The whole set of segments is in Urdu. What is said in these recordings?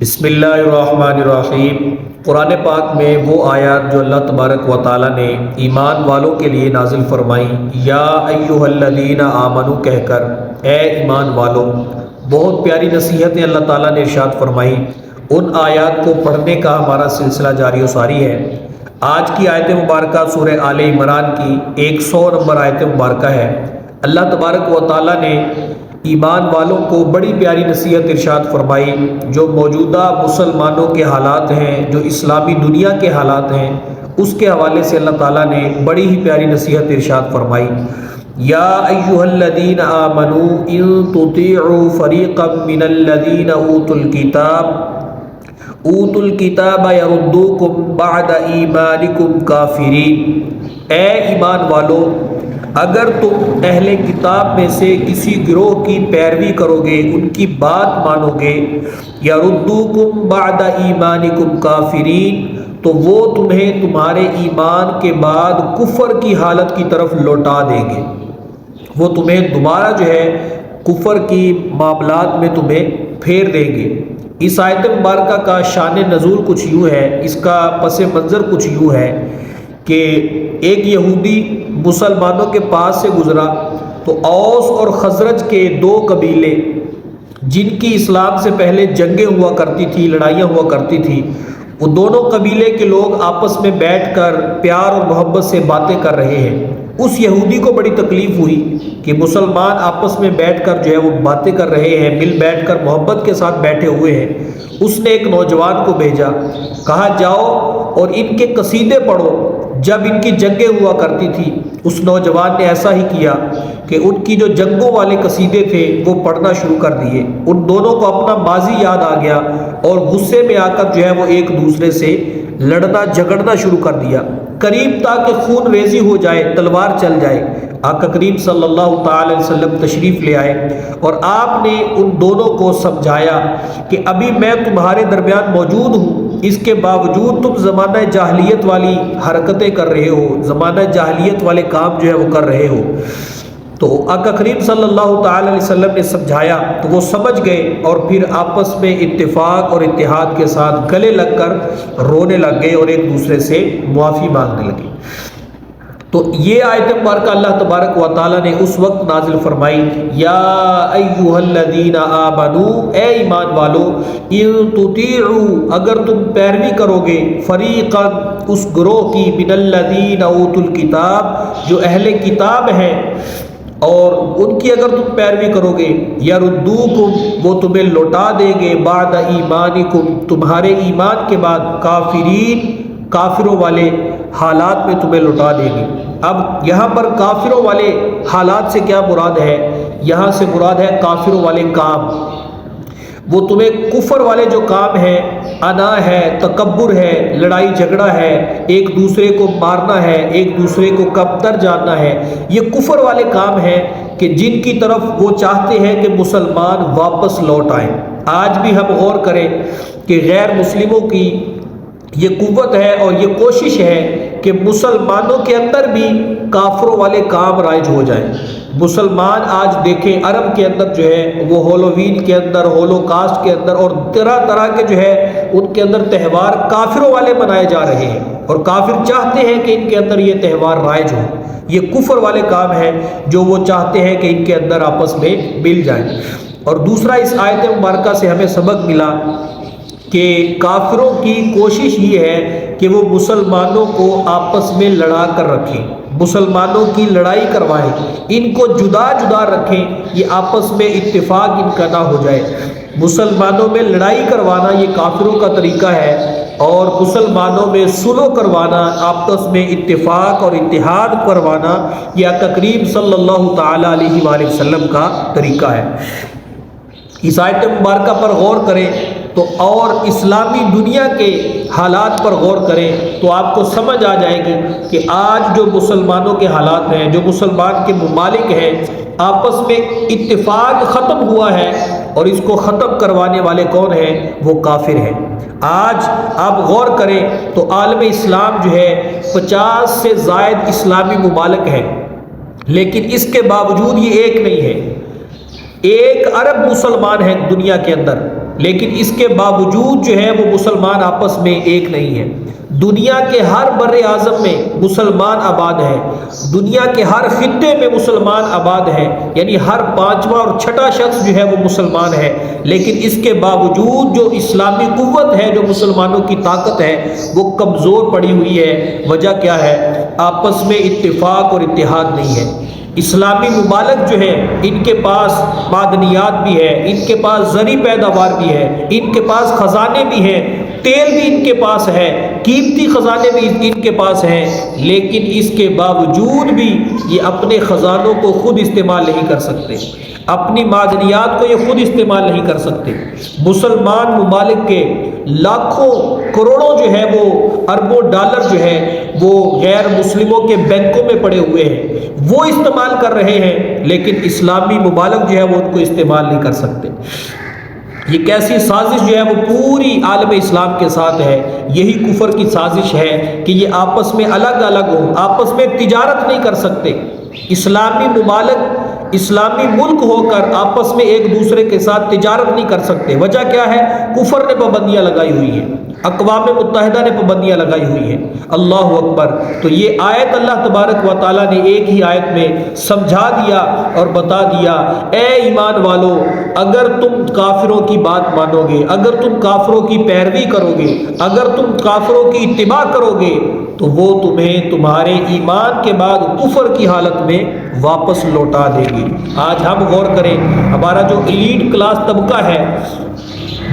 بسم اللہ الرحمن الرحیم۔ قرآن پاک میں وہ آیات جو اللہ تبارک و تعالیٰ نے ایمان والوں کے لیے نازل فرمائیں، یا ایہا الذین آمنوا کہہ کر، اے ایمان والو، بہت پیاری نصیحتیں اللہ تعالیٰ نے ارشاد فرمائی۔ ان آیات کو پڑھنے کا ہمارا سلسلہ جاری و ساری ہے۔ آج کی آیت مبارکہ سورہ آل عمران کی 100 نمبر آیت مبارکہ ہے۔ اللہ تبارک و تعالیٰ نے ایمان والوں کو بڑی پیاری نصیحت ارشاد فرمائی، جو موجودہ مسلمانوں کے حالات ہیں، جو اسلامی دنیا کے حالات ہیں، اس کے حوالے سے اللہ تعالیٰ نے بڑی ہی پیاری نصیحت ارشاد فرمائی۔ یا ایہا الذین آمنوا ان تطیعوا فریقا من الذین اوتوا الکتاب یردوکم بعد ایمانکم کافرین۔ اے ایمان والو، اگر تم اہل کتاب میں سے کسی گروہ کی پیروی کرو گے، ان کی بات مانو گے، یردوکم بعد ایمانکم کافرین، تو وہ تمہیں تمہارے ایمان کے بعد کفر کی حالت کی طرف لوٹا دیں گے۔ وہ تمہیں دوبارہ جو ہے کفر کی معاملات میں تمہیں پھیر دیں گے۔ اس آیت مبارکہ کا شان نزول کچھ یوں ہے، اس کا پس منظر کچھ یوں ہے کہ ایک یہودی مسلمانوں کے پاس سے گزرا تو اوس اور خزرج کے دو قبیلے، جن کی اسلام سے پہلے جنگیں ہوا کرتی تھی، لڑائیاں ہوا کرتی تھی، وہ دونوں قبیلے کے لوگ آپس میں بیٹھ کر پیار اور محبت سے باتیں کر رہے ہیں۔ اس یہودی کو بڑی تکلیف ہوئی کہ مسلمان آپس میں بیٹھ کر جو ہے وہ باتیں کر رہے ہیں، مل بیٹھ کر محبت کے ساتھ بیٹھے ہوئے ہیں۔ اس نے ایک نوجوان کو بھیجا، کہا جاؤ اور ان کے قصیدے پڑھو۔ جب ان کی جنگیں ہوا کرتی تھی، اس نوجوان نے ایسا ہی کیا کہ ان کی جو جنگوں والے قصیدے تھے وہ پڑھنا شروع کر دیے۔ ان دونوں کو اپنا ماضی یاد آ گیا اور غصے میں آ کر جو ہے وہ ایک دوسرے سے لڑنا جھگڑنا شروع کر دیا، قریب تاکہ خون ریزی ہو جائے، تلوار چل جائے۔ آقا کریم صلی اللہ تعالی علیہ وسلم تشریف لے آئے اور آپ نے ان دونوں کو سمجھایا کہ ابھی میں تمہارے درمیان موجود ہوں، اس کے باوجود تم زمانہ جاہلیت والی حرکتیں کر رہے ہو، زمانہ جاہلیت والے کام جو ہے وہ کر رہے ہو۔ تو آقا کریم صلی اللہ تعالی علیہ وسلم نے سمجھایا تو وہ سمجھ گئے، اور پھر آپس میں اتفاق اور اتحاد کے ساتھ گلے لگ کر رونے لگ گئے اور ایک دوسرے سے معافی مانگنے لگے۔ تو یہ آیت مبارکہ اللہ تبارک و تعالیٰ نے اس وقت نازل فرمائی، یا ایہا الذین آمنوا، اے ایمان والو، ان تطیعوا، اگر تم پیروی کرو گے، فریقا، اس گروہ کی، من الذین اوتوا الکتاب، جو اہل کتاب ہیں، اور ان کی اگر تم پیروی کرو گے، یردوکم، وہ تمہیں لوٹا دیں گے، بعد ایمانکم، تمہارے ایمان کے بعد، کافرین، کافروں والے حالات میں تمہیں لوٹا دیں گے۔ اب یہاں پر کافروں والے حالات سے کیا مراد ہے؟ یہاں سے مراد ہے کافروں والے کام۔ وہ تمہیں کفر والے جو کام ہیں، انا ہے، تکبر ہے، لڑائی جھگڑا ہے، ایک دوسرے کو مارنا ہے، ایک دوسرے کو کمتر جاننا ہے، یہ کفر والے کام ہیں کہ جن کی طرف وہ چاہتے ہیں کہ مسلمان واپس لوٹ آئیں۔ آج بھی ہم غور کریں کہ غیر مسلموں کی یہ قوت ہے اور یہ کوشش ہے کہ مسلمانوں کے اندر بھی کافروں والے کام رائج ہو جائیں۔ مسلمان آج دیکھیں عرب کے اندر جو ہے وہ ہولووین کے اندر، ہولوکاسٹ کے اندر اور طرح طرح کے جو ہے ان کے اندر تہوار کافروں والے منائے جا رہے ہیں، اور کافر چاہتے ہیں کہ ان کے اندر یہ تہوار رائج ہو۔ یہ کفر والے کام ہیں جو وہ چاہتے ہیں کہ ان کے اندر آپس میں مل جائیں۔ اور دوسرا، اس آیت مبارکہ سے ہمیں سبق ملا کہ کافروں کی کوشش یہ ہے کہ وہ مسلمانوں کو آپس میں لڑا کر رکھیں، مسلمانوں کی لڑائی کروائیں، ان کو جدا جدا رکھیں، یہ آپس میں اتفاق ان کا نہ ہو جائے۔ مسلمانوں میں لڑائی کروانا یہ کافروں کا طریقہ ہے، اور مسلمانوں میں صلح کروانا، آپس میں اتفاق اور اتحاد کروانا یہ آقا کریم صلی اللہ تعالی علیہ وآلہ وسلم کا طریقہ ہے۔ اس آیت مبارکہ پر غور کریں تو اور اسلامی دنیا کے حالات پر غور کریں تو آپ کو سمجھ آ جائے گی کہ آج جو مسلمانوں کے حالات ہیں، جو مسلمان کے ممالک ہیں، آپس میں اتفاق ختم ہوا ہے، اور اس کو ختم کروانے والے کون ہیں؟ وہ کافر ہیں۔ آج آپ غور کریں تو عالم اسلام جو ہے 50 سے زائد اسلامی ممالک ہیں، لیکن اس کے باوجود یہ ایک نہیں ہے۔ 1 ارب مسلمان ہیں دنیا کے اندر، لیکن اس کے باوجود جو ہے وہ مسلمان آپس میں ایک نہیں ہے۔ دنیا کے ہر بر اعظم میں مسلمان آباد ہیں، دنیا کے ہر خطے میں مسلمان آباد ہیں، یعنی ہر پانچواں اور چھٹا شخص جو ہے وہ مسلمان ہے، لیکن اس کے باوجود جو اسلامی قوت ہے، جو مسلمانوں کی طاقت ہے، وہ کمزور پڑی ہوئی ہے۔ وجہ کیا ہے؟ آپس میں اتفاق اور اتحاد نہیں ہے۔ اسلامی ممالک جو ہیں ان کے پاس معدنیات بھی ہے، ان کے پاس زرعی پیداوار بھی ہے، ان کے پاس خزانے بھی ہیں، تیل بھی ان کے پاس ہے، قیمتی خزانے بھی ان کے پاس ہیں، لیکن اس کے باوجود بھی یہ اپنے خزانوں کو خود استعمال نہیں کر سکتے، اپنی معدنیات کو یہ خود استعمال نہیں کر سکتے۔ مسلمان ممالک کے لاکھوں کروڑوں جو ہے وہ اربوں ڈالر جو ہے وہ غیر مسلموں کے بینکوں میں پڑے ہوئے ہیں، وہ استعمال کر رہے ہیں، لیکن اسلامی ممالک جو ہے وہ ان کو استعمال نہیں کر سکتے۔ یہ کیسی سازش جو ہے وہ پوری عالم اسلام کے ساتھ ہے؟ یہی کفر کی سازش ہے کہ یہ آپس میں الگ الگ ہوں، آپس میں تجارت نہیں کر سکتے۔ اسلامی ممالک اسلامی ملک ہو کر آپس میں ایک دوسرے کے ساتھ تجارت نہیں کر سکتے۔ وجہ کیا ہے؟ کفر نے پابندیاں لگائی ہوئی ہیں، اقوام متحدہ نے پابندیاں لگائی ہوئی ہیں۔ اللہ اکبر۔ تو یہ آیت اللہ تبارک و تعالیٰ نے ایک ہی آیت میں سمجھا دیا اور بتا دیا، اے ایمان والو، اگر تم کافروں کی بات مانو گے، اگر تم کافروں کی پیروی کرو گے، اگر تم کافروں کی اتباع کرو گے، تو وہ تمہیں تمہارے ایمان کے بعد کفر کی حالت میں واپس لوٹا دے گی۔ آج ہم غور کریں، ہمارا جو ایلیٹ کلاس طبقہ ہے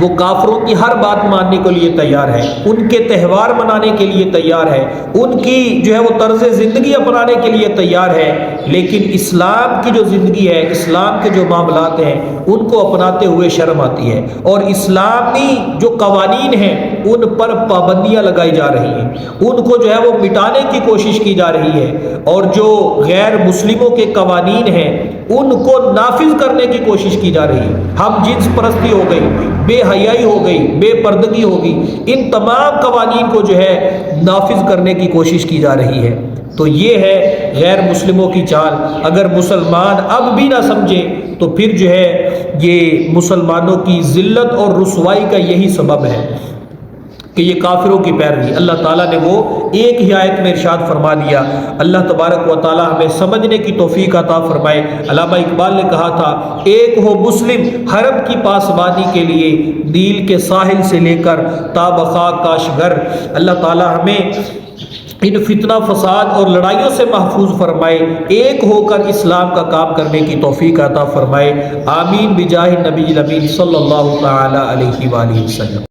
وہ کافروں کی ہر بات ماننے کے لیے تیار ہے، ان کے تہوار منانے کے لیے تیار ہے، ان کی جو ہے وہ طرز زندگی اپنانے کے لیے تیار ہے، لیکن اسلام کی جو زندگی ہے، اسلام کے جو معاملات ہیں، ان کو اپناتے ہوئے شرم آتی ہے، اور اسلامی جو قوانین ہیں ان پر پابندیاں لگائی جا رہی ہیں، ان کو جو ہے وہ مٹانے کی کوشش کی جا رہی ہے، اور جو غیر مسلموں کے قوانین ہیں ان کو نافذ کرنے کی کوشش کی جا رہی ہے۔ ہم جنس پرستی ہو گئی، بے حیائی ہو گئی، بے پردگی ہو گئی، ان تمام قوانین کو جو ہے نافذ کرنے کی کوشش کی جا رہی ہے۔ تو یہ ہے غیر مسلموں کی چال۔ اگر مسلمان اب بھی نہ سمجھیں تو پھر جو ہے یہ مسلمانوں کی ذلت اور رسوائی کا یہی سبب ہے کہ یہ کافروں کی پیروی۔ اللہ تعالیٰ نے وہ ایک ہی آیت میں ارشاد فرما دیا۔ اللہ تبارک و تعالیٰ ہمیں سمجھنے کی توفیق عطا فرمائے۔ علامہ اقبال نے کہا تھا، ایک ہو مسلم حرم کی پاسبانی کے لیے، نیل کے ساحل سے لے کر تا بخاک کاشگر۔ اللہ تعالیٰ ہمیں ان فتنہ فساد اور لڑائیوں سے محفوظ فرمائے، ایک ہو کر اسلام کا کام کرنے کی توفیق عطا فرمائے۔ آمین بجاہ نبی الامین صلی اللہ تعالی علیہ وآلہ وسلم۔